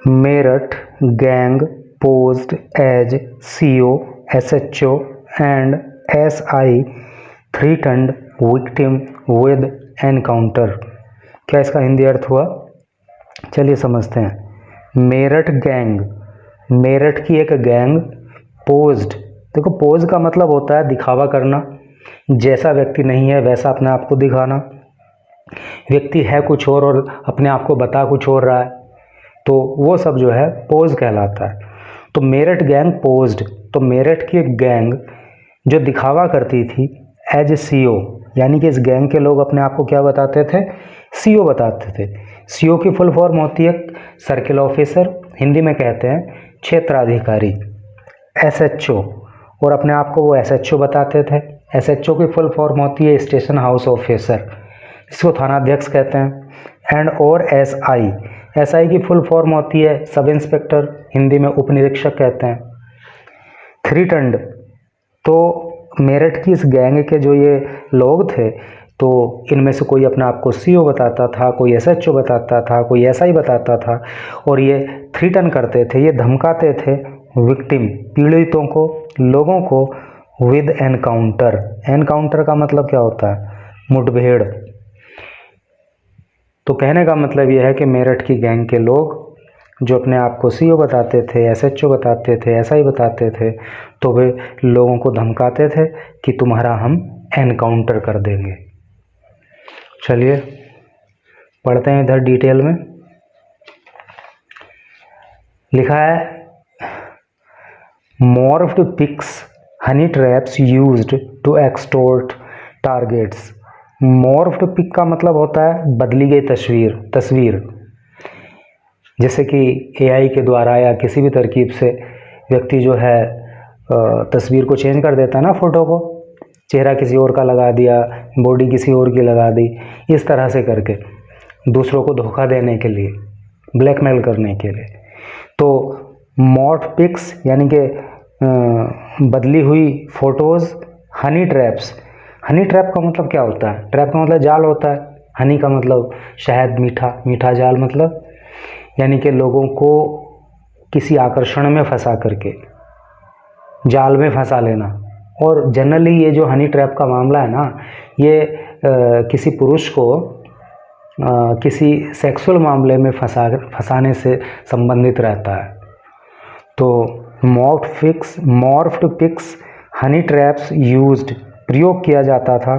Meerut gang posed as CO, SHO and SI threatened victim with encounter. क्या इसका हिंदी अर्थ हुआ? चलिए समझते हैं। मेरठ गैंग, मेरठ की एक गैंग पोज्ड, देखो पोज का मतलब होता है दिखावा करना, जैसा व्यक्ति नहीं है वैसा अपने आप को दिखाना। व्यक्ति है कुछ और अपने आप को बता कुछ और रहा है, तो वो सब जो है पोज कहलाता है। तो मेरठ गैंग पोज्ड, तो मेरठ की एक गैंग जो दिखावा करती थी एज सीओ, यानी कि इस गैंग के लोग अपने आप को क्या बताते थे? सीओ बताते थे। सीओ की फुल फॉर्म होती है सर्किल ऑफिसर, हिंदी में कहते हैं क्षेत्राधिकारी। एसएचओ, और अपने आप को वो एसएचओ बताते थे। एसएचओ की फुल फॉर्म होती है स्टेशन हाउस ऑफिसर, इसको थानाध्यक्ष कहते हैं। एंड और एसआई, एसआई की फुल फॉर्म होती है सब इंस्पेक्टर, हिंदी में उप निरीक्षक कहते हैं। थ्रीटन्ड, तो मेरठ की इस गैंग के जो ये लोग थे, तो इनमें से कोई अपने आप को सीओ बताता था, कोई एसएचओ बताता था, कोई एसआई बताता था, और ये थ्रीटन करते थे, ये धमकाते थे विक्टिम, पीड़ितों को, लोगों को विद एनकाउंटर। एनकाउंटर का मतलब क्या होता है? मुठभेड़। तो कहने का मतलब यह है कि मेरठ की गैंग के लोग जो अपने आप को सीओ बताते थे, एसएचओ बताते थे, एसआई बताते थे, तो वे लोगों को धमकाते थे कि तुम्हारा हम एनकाउंटर कर देंगे। चलिए पढ़ते हैं इधर डिटेल में। लिखा है morphed pics honey traps used to extort targets. Morphed pic का मतलब होता है बदली गई तस्वीर। जैसे कि एआई के द्वारा या किसी भी तरकीब से व्यक्ति जो है तस्वीर को चेंज कर देता है ना, फ़ोटो को, चेहरा किसी और का लगा दिया, बॉडी किसी और की लगा दी, इस तरह से करके दूसरों को धोखा देने के लिए, ब्लैकमेल करने के लिए। तो मॉर्फ पिक्स यानी कि बदली हुई photos, Honey traps. Honey trap का मतलब क्या होता है? ट्रैप का मतलब जाल होता है, हनी का मतलब शहद, मीठा, मीठा जाल मतलब, यानी कि लोगों को किसी आकर्षण में फंसा करके जाल में फंसा लेना। और जनरली ये जो हनी ट्रैप का मामला है ना, ये किसी पुरुष को किसी सेक्सुअल मामले में फंसाने से संबंधित रहता है। तो morphed pics honey traps used, प्रयोग किया जाता था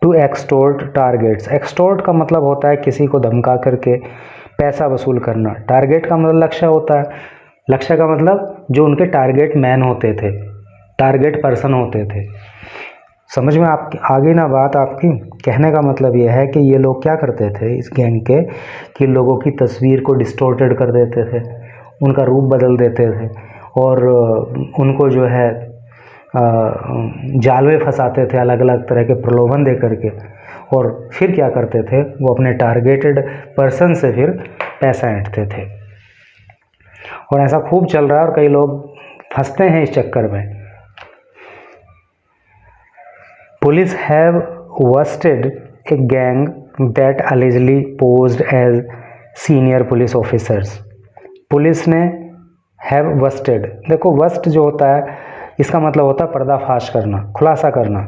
टू एक्सटोर्ट टारगेट्स। एक्सटोर्ट का मतलब होता है किसी को धमका करके पैसा वसूल करना। टारगेट का मतलब लक्ष्य होता है। लक्ष्य का मतलब जो उनके टारगेट मैन होते थे, टारगेट पर्सन होते थे। समझ में आप आगे ना बात आपकी? कहने का मतलब यह है कि ये लोग क्या करते थे इस गैंग के, कि लोगों की तस्वीर को डिस्टोर्टेड कर देते थे, उनका रूप बदल देते थे, और उनको जो है जाल में फंसाते थे अलग अलग तरह के प्रलोभन दे करके। और फिर क्या करते थे, वो अपने टारगेटेड पर्सन से फिर पैसा ऐंठते थे। और ऐसा खूब चल रहा है और कई लोग फंसते हैं इस चक्कर में। Police have busted a gang that allegedly posed as senior police officers. Police ने हैव बस्टेड, देखो बस्ट जो होता है इसका मतलब होता है पर्दाफाश करना, खुलासा करना।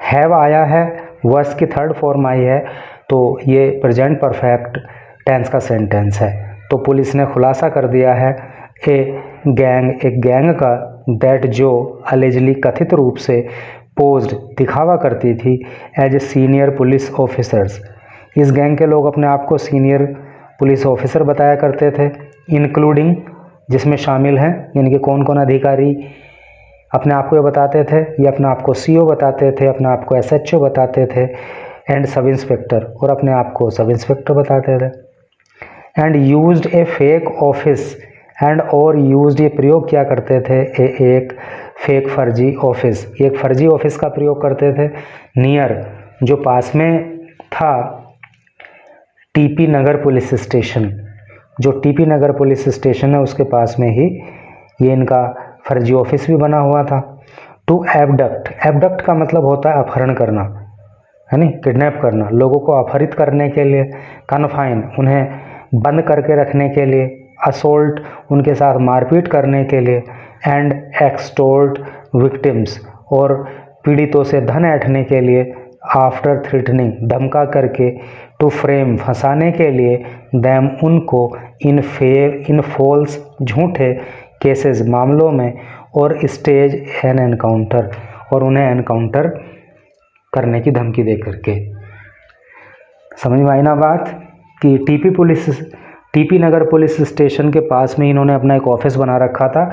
हैव आया है, वर्स की थर्ड फॉर्म आई है, तो ये प्रेजेंट परफेक्ट टेंस का सेंटेंस है। तो पुलिस ने खुलासा कर दिया है एक गैंग का, दैट जो अलेजली कथित रूप से पोज्ड दिखावा करती थी as a senior police officers. इस गैंग के लोग अपने आप को सीनियर पुलिस ऑफिसर बताया करते थे, इंक्लूडिंग, जिसमें शामिल हैं, यानी कि कौन कौन अधिकारी अपने आप को ये बताते थे, ये अपने आप को सीओ बताते थे, अपने आप को एसएचओ बताते थे, एंड सब इंस्पेक्टर, और अपने आप को सब इंस्पेक्टर बताते थे। And used A fake office, and और यूज्ड, ये प्रयोग क्या करते थे, एक फेक फर्जी ऑफिस, एक फर्जी ऑफिस का प्रयोग करते थे, नियर, जो पास में था टीपी नगर पुलिस स्टेशन, जो टीपी नगर पुलिस स्टेशन है उसके पास में ही ये इनका फर्जी ऑफिस भी बना हुआ था। टू एबडक्ट, एबडक्ट का मतलब होता है अपहरण करना, है नी, किडनैप करना, लोगों को अपहरित करने के लिए, कन्फाइन, उन्हें बंद करके रखने के लिए, असोल्ट उनके साथ मारपीट करने के लिए, एंड एक्सटोर्ट विक्टिम्स और पीड़ितों से धन ऐंठने के लिए, आफ्टर थ्रेटनिंग धमका करके, टू फ्रेम फंसाने के लिए, दैम उनको, इन फॉल्स झूठे केसेस मामलों में, और स्टेज एन एनकाउंटर और उन्हें एनकाउंटर करने की धमकी दे करके। समझ में आई ना बात कि टीपी नगर पुलिस स्टेशन के पास में इन्होंने अपना एक ऑफिस बना रखा था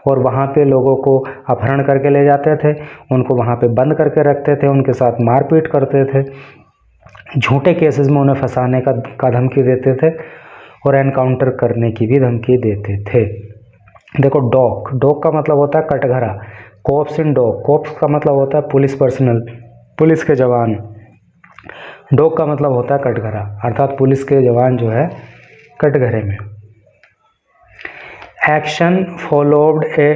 और वहाँ पे लोगों को अपहरण करके ले जाते थे, उनको वहाँ पे बंद करके रखते थे, उनके साथ मारपीट करते थे, झूठे केसेस में उन्हें फंसाने का धमकी देते थे और एनकाउंटर करने की भी धमकी देते थे। देखो डॉग का मतलब होता है कटघरा, कॉप्स इन डॉग, कॉप्स का मतलब होता है पुलिस पर्सनल, पुलिस के जवान, डॉग का मतलब होता है कटघरा, अर्थात पुलिस के जवान जो है कटघरे में। एक्शन फॉलोड ए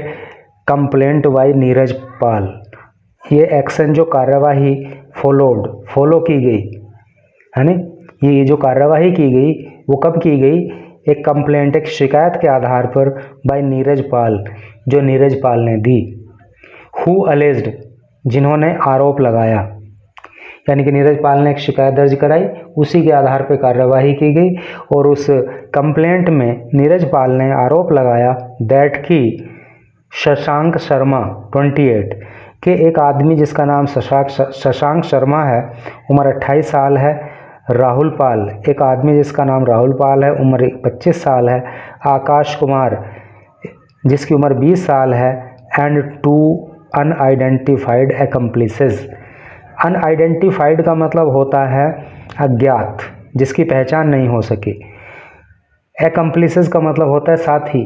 कंप्लेंट बाय नीरज पाल, ये एक्शन जो कार्यवाही फॉलो की गई है ना, ये जो कार्यवाही की गई वो कब की गई, एक कंप्लेंट, एक शिकायत के आधार पर, बाय नीरज पाल, जो नीरज पाल ने दी, हु अलेज्ड, जिन्होंने आरोप लगाया, यानी कि नीरज पाल ने एक शिकायत दर्ज कराई, उसी के आधार पर कार्यवाही की गई और उस कंप्लेंट में नीरज पाल ने आरोप लगाया दैट की शशांक शर्मा 28 के, एक आदमी जिसका नाम शशांक शर्मा है, उम्र 28 साल है, राहुल पाल, एक आदमी जिसका नाम राहुल पाल है, उम्र 25 साल है, आकाश कुमार जिसकी उम्र 20 साल है, एंड 2 अनआइडेंटिफाइड एक्म्प्लिसेस। अनआइडेंटिफाइड का मतलब होता है अज्ञात, जिसकी पहचान नहीं हो सकी। एक्म्प्लिसेस का मतलब होता है साथी,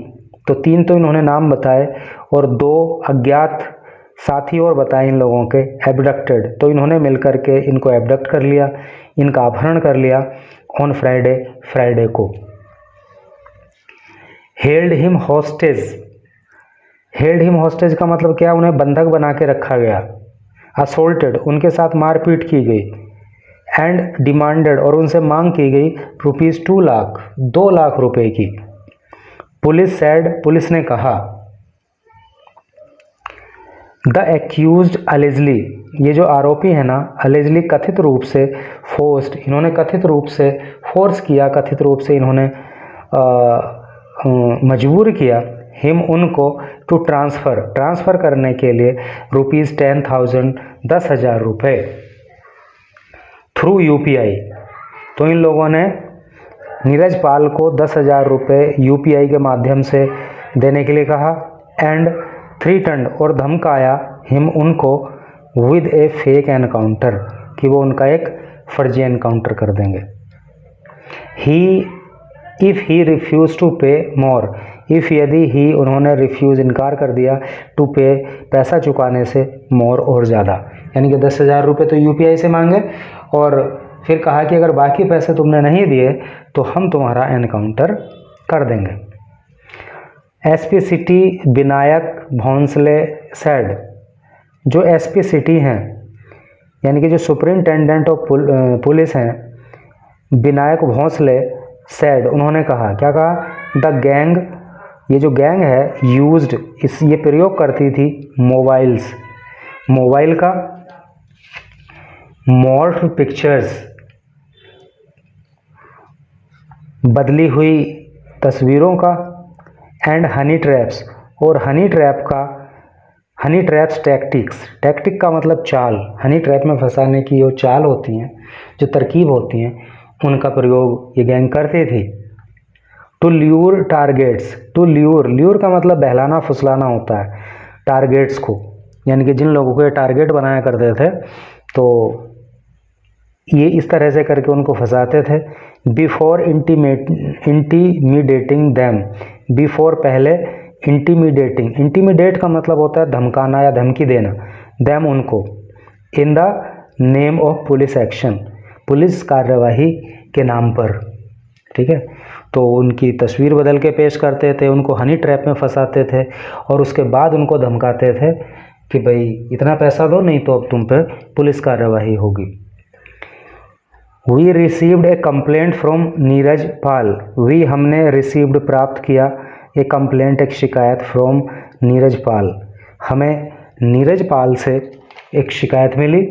तो 3 तो इन्होंने नाम बताए और 2 अज्ञात साथी और बताए इन लोगों के, एबडक्टेड, तो इन्होंने मिलकर के इनको एबडक्ट कर लिया, इनका अपहरण कर लिया ऑन फ्राइडे को। हेल्ड हिम हॉस्टेज का मतलब क्या, उन्हें बंधक बना के रखा गया। असोल्टेड, उनके साथ मारपीट की गई, एंड डिमांडेड, और उनसे मांग की गई ₹2 लाख रुपए की। पुलिस सेड, पुलिस ने कहा, द एक्यूज्ड अलेजली, ये जो आरोपी है ना, अलेजली कथित रूप से, फोर्स्ड, इन्होंने कथित रूप से फोर्स किया, कथित रूप से इन्होंने मजबूर किया, हिम उनको, टू ट्रांसफ़र करने के लिए ₹10,000 10,000 रुपये थ्रू UPI। तो इन लोगों ने नीरज पाल को 10,000 रुपये UPI के माध्यम से देने के लिए कहा, एंड थ्रेटन्ड, और धमकाया, हिम उनको, विद ए फेक एनकाउंटर, कि वो उनका एक फर्जी एनकाउंटर कर देंगे। इफ़ ही रिफ्यूज़ टू पे मोर, इफ़ यदि ही उन्होंने रिफ्यूज़ इनकार कर दिया, टू पे पैसा चुकाने से, मोर और ज़्यादा, यानी कि 10,000 रुपये तो UPI से मांगे और फिर कहा कि अगर बाकी पैसे तुमने नहीं दिए तो हम तुम्हारा एनकाउंटर कर देंगे। SP city Vinayak Bhonsle said, जो SP सिटी हैं यानी कि जो सुपरिंटेंडेंट ऑफ पुलिस हैं विनायक भोंसले सेड, उन्होंने कहा, क्या कहा, द गैंग, ये जो गैंग है, यूज्ड, ये प्रयोग करती थी मोबाइल का, मॉर्फ पिक्चर्स, बदली हुई तस्वीरों का, एंड हनी ट्रैप्स, और हनी ट्रैप्स टैक्टिक का मतलब चाल, हनी ट्रैप में फंसाने की जो चाल होती हैं, जो तरकीब होती हैं, उनका प्रयोग ये गैंग करती थी। टू ल्यूर टारगेट्स, ल्यूर का मतलब बहलाना फुसलाना होता है टारगेट्स को, यानी कि जिन लोगों को ये टारगेट बनाया करते थे तो ये इस तरह से करके उनको फंसाते थे। बिफोर इंटीमीडेटिंग दैम, बिफोर पहले, इंटीमीडेट का मतलब होता है धमकाना या धमकी देना, दैम उनको, in the name of police action, police कार्यवाही के नाम पर, ठीक है। तो उनकी तस्वीर बदल के पेश करते थे, उनको हनी ट्रैप में फंसाते थे और उसके बाद उनको धमकाते थे कि भाई इतना पैसा दो नहीं तो अब तुम पे पुलिस कार्यवाही होगी। We received a complaint from Neeraj Pal. We हमने रिसीव्ड प्राप्त किया, ए कंप्लेंट एक शिकायत, फ्रॉम नीरज पाल हमें नीरज पाल से एक शिकायत मिली।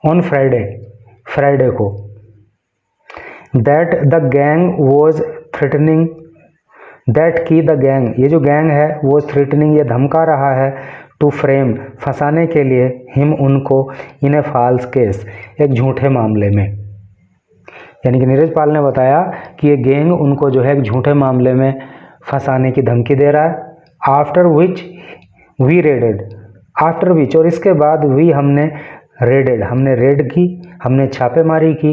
ऑन फ्राइडे को that the gang was threatening, that की द गैंग ये जो गैंग है वो थ्रेटनिंग ये धमका रहा है, टू फ्रेम फंसाने के लिए, हिम उनको, इन ए फॉल्स केस एक झूठे मामले में। यानी कि नीरज पाल ने बताया कि ये गैंग उनको जो है एक झूठे मामले में फंसाने की धमकी दे रहा है। After which we raided, after which और इसके बाद वी हमने रेडेड, हमने रेड की, हमने छापेमारी की,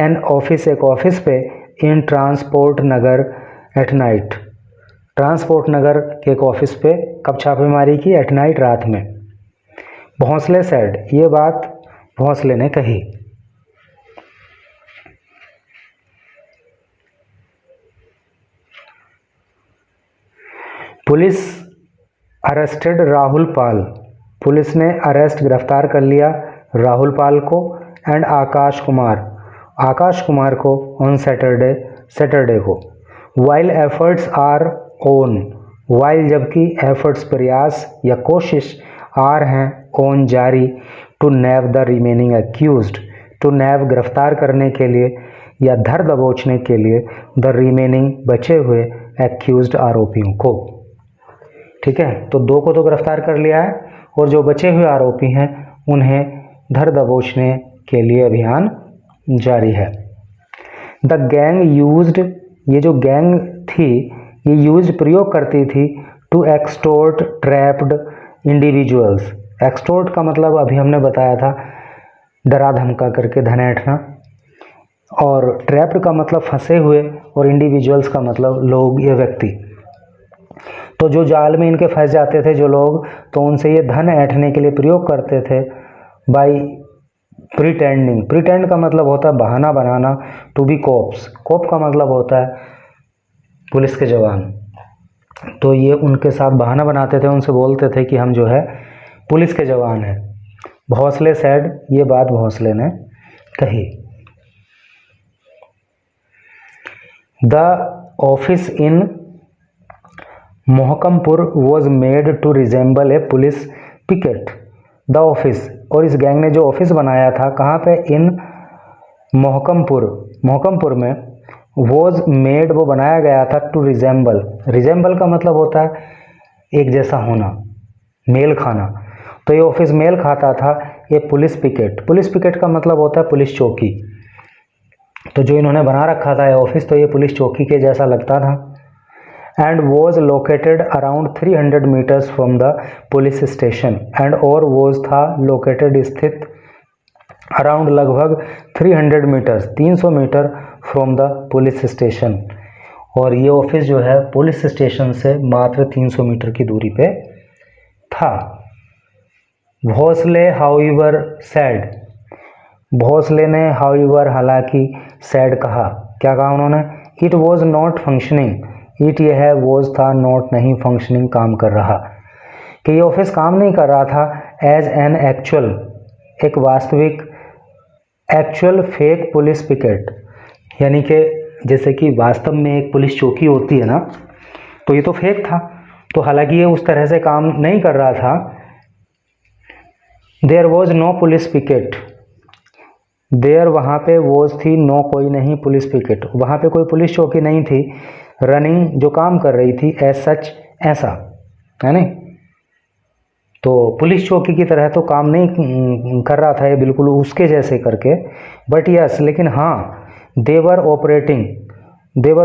एन ऑफिस एक ऑफिस पे, in Transport Nagar at night, Transport Nagar के एक ऑफिस पे कब छापेमारी की, एट नाइट रात में। भोंसले सेड ये बात भोंसले ने कही। पुलिस अरेस्टेड राहुल पाल, पुलिस ने अरेस्ट गिरफ्तार कर लिया राहुल पाल को, एंड आकाश कुमार को ऑन सैटरडे को। While efforts are on, while जबकि एफर्ट्स प्रयास या कोशिश, आर हैं ऑन जारी, to nab the remaining accused, to nab गिरफ्तार करने के लिए या धर दबोचने के लिए, द रिमेनिंग बचे हुए एक्यूज्ड आरोपियों को। ठीक है, तो 2 को तो गिरफ्तार कर लिया है और जो बचे हुए आरोपी हैं उन्हें धर दबोचने के लिए अभियान जारी है। द गैंग यूज्ड, ये जो गैंग थी ये यूज्ड प्रयोग करती थी, to extort trapped individuals. Extort का मतलब अभी हमने बताया था डरा धमका करके धन ऐंठना, और ट्रैप्ड का मतलब फंसे हुए, और इंडिविजुअल्स का मतलब लोग या व्यक्ति। तो जो जाल में इनके फंस जाते थे जो लोग, तो उनसे ये धन ऐंठने के लिए प्रयोग करते थे बाई प्रिटेंडिंग। प्रिटेंड का मतलब होता है बहाना बनाना, टू बी कोप्स, कोप का मतलब होता है पुलिस के जवान। तो ये उनके साथ बहाना बनाते थे, उनसे बोलते थे कि हम जो है पुलिस के जवान हैं। भोंसले सेड ये बात भोंसले ने कही। The office in Mohkampur was made to resemble a police picket. The office, और इस गैंग ने जो ऑफिस बनाया था कहाँ पे, इन मोहकमपुर में, वॉज मेड वो बनाया गया था, टू रिजेंबल, रिजेंबल का मतलब होता है एक जैसा होना, मेल खाना। तो ये ऑफिस मेल खाता था ये पुलिस पिकेट। पुलिस पिकेट का मतलब होता है पुलिस चौकी। तो जो इन्होंने बना रखा था ये ऑफिस, तो ये पुलिस चौकी के जैसा लगता था। And was located around 300 metres from the police station, and और वॉज था लोकेटेड स्थित, अराउंड लगभग 300 metres 300 metre from the police station, और ये ऑफिस जो है पुलिस स्टेशन से मात्र 300 मीटर की दूरी पे था। भोंसले हाउएवर सैड, भोंसले ने हाउएवर हालांकि, सैड कहा, क्या कहा उन्होंने, it was not functioning, it ये है, वॉज था, नॉट नहीं, फंक्शनिंग काम कर रहा, कि ये ऑफिस काम नहीं कर रहा था, एज एन एक्चुअल एक वास्तविक, एक्चुअल फेक पुलिस पिकेट, यानी कि जैसे कि वास्तव में एक पुलिस चौकी होती है ना, तो ये तो फेक था। तो हालांकि ये उस तरह से काम नहीं कर रहा था। There was no police picket, there वहाँ पे वॉज थी, नो कोई नहीं, पुलिस पिकेट वहाँ पे कोई पुलिस चौकी नहीं थी, रनिंग जो काम कर रही थी, एज सच ऐसा, है नहीं, तो पुलिस चौकी की तरह तो काम नहीं कर रहा था ये बिल्कुल उसके जैसे करके, बट यस लेकिन हाँ, देवर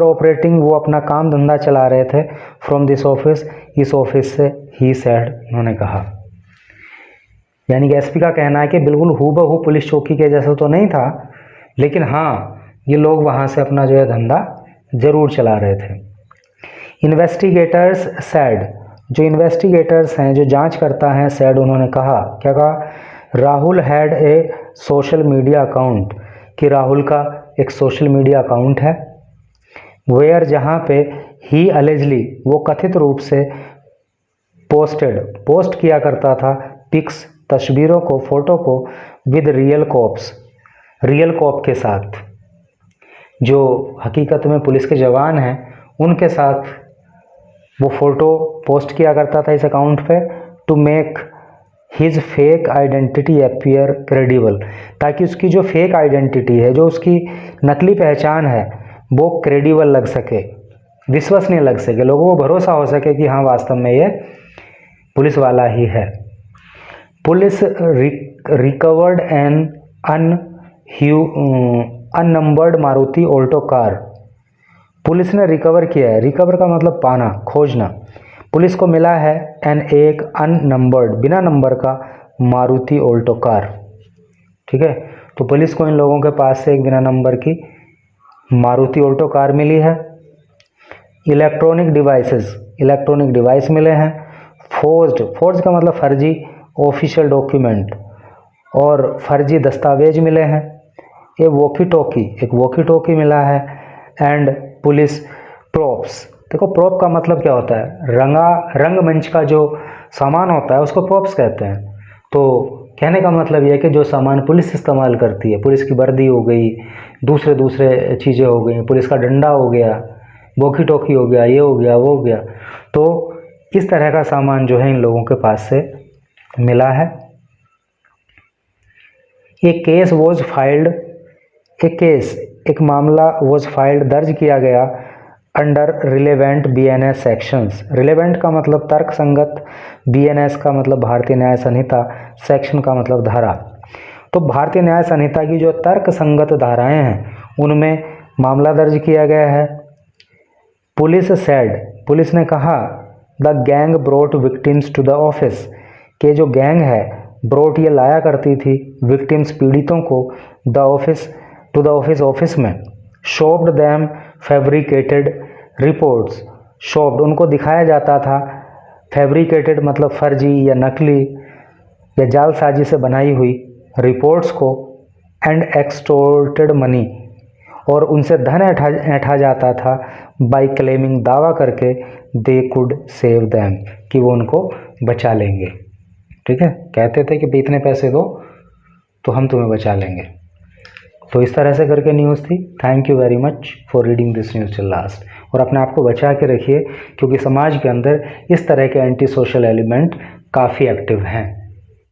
ऑपरेटिंग वो अपना काम धंधा चला रहे थे, फ्रॉम दिस ऑफिस, इस ऑफिस से, ही सैड उन्होंने कहा। यानी कि एसपी का कहना है कि बिल्कुल हूबहू पुलिस चौकी के जैसा तो नहीं था, लेकिन हाँ ये लोग वहाँ से अपना जो है धंधा जरूर चला रहे थे। इन्वेस्टिगेटर्स सैड, जो इन्वेस्टिगेटर्स हैं जो जांच करता है, सैड उन्होंने कहा, क्या कहा, Rahul had a social media account, कि राहुल का एक सोशल मीडिया अकाउंट है, वेयर जहाँ पे ही अलेजली वो कथित रूप से पोस्ट किया करता था, पिक्स तस्वीरों को, फोटो को, with real cops, real cop के साथ, जो हकीकत में पुलिस के जवान हैं उनके साथ वो फ़ोटो पोस्ट किया करता था इस अकाउंट पे, to make his fake identity appear credible, ताकि उसकी जो फेक आइडेंटिटी है, जो उसकी नकली पहचान है, वो क्रेडिबल लग सके, विश्वसनीय लग सके, लोगों को भरोसा हो सके कि हाँ वास्तव में ये पुलिस वाला ही है। Police recovered an unnumbered Maruti Alto car, police ने रिकवर किया है, रिकवर का मतलब पाना, खोजना, पुलिस को मिला है एक अननंबर्ड, बिना नंबर का मारुति ऑल्टो कार। ठीक है, तो पुलिस को इन लोगों के पास से एक बिना नंबर की मारुति ऑल्टो कार मिली है। इलेक्ट्रॉनिक डिवाइस मिले हैं। फोर्ज्ड का मतलब फर्जी ऑफिशियल डॉक्यूमेंट और फर्जी दस्तावेज मिले हैं। एक वॉकी टॉकी मिला है। एंड पुलिस प्रॉप्स, देखो प्रॉप का मतलब क्या होता है, रंगमंच का जो सामान होता है उसको प्रॉप्स कहते हैं। तो कहने का मतलब यह है कि जो सामान पुलिस इस्तेमाल करती है, पुलिस की वर्दी हो गई, दूसरे चीज़ें हो गई, पुलिस का डंडा हो गया, वॉकी टॉकी हो गया, ये हो गया, वो हो गया, तो इस तरह का सामान जो है इन लोगों के पास से मिला है। एक मामला वॉज फाइल्ड, दर्ज किया गया under relevant BNS sections. Relevant का मतलब तर्क संगत, BNS का मतलब भारतीय न्याय संहिता, सेक्शन का मतलब धारा। तो भारतीय न्याय संहिता की जो तर्क संगत धाराएं हैं उनमें मामला दर्ज किया गया है। पुलिस ने कहा the gang brought victims to the office, के जो गैंग है ब्रोट ये लाया करती थी विक्टिम्स, पीड़ितों को, टू द ऑफिस में। शोप्ड दैम फैब्रिकेटेड रिपोर्ट्स, शोप्ड उनको दिखाया जाता था, फैब्रिकेटेड मतलब फर्जी या नकली या जालसाजी से बनाई हुई रिपोर्ट्स को, एंड एक्सटोर्टेड मनी, और उनसे धन ऐंठा जाता था, बाई क्लेमिंग दावा करके, दे कुड सेव दैम कि वो उनको बचा लेंगे। ठीक है, कहते थे कि इतने पैसे दो तो हम तुम्हें बचा लेंगे। तो इस तरह से करके न्यूज़ थी। Thank you very much for reading this news till last. और अपने आप को बचा के रखिए क्योंकि समाज के अंदर इस तरह के एंटी सोशल एलिमेंट काफ़ी एक्टिव हैं।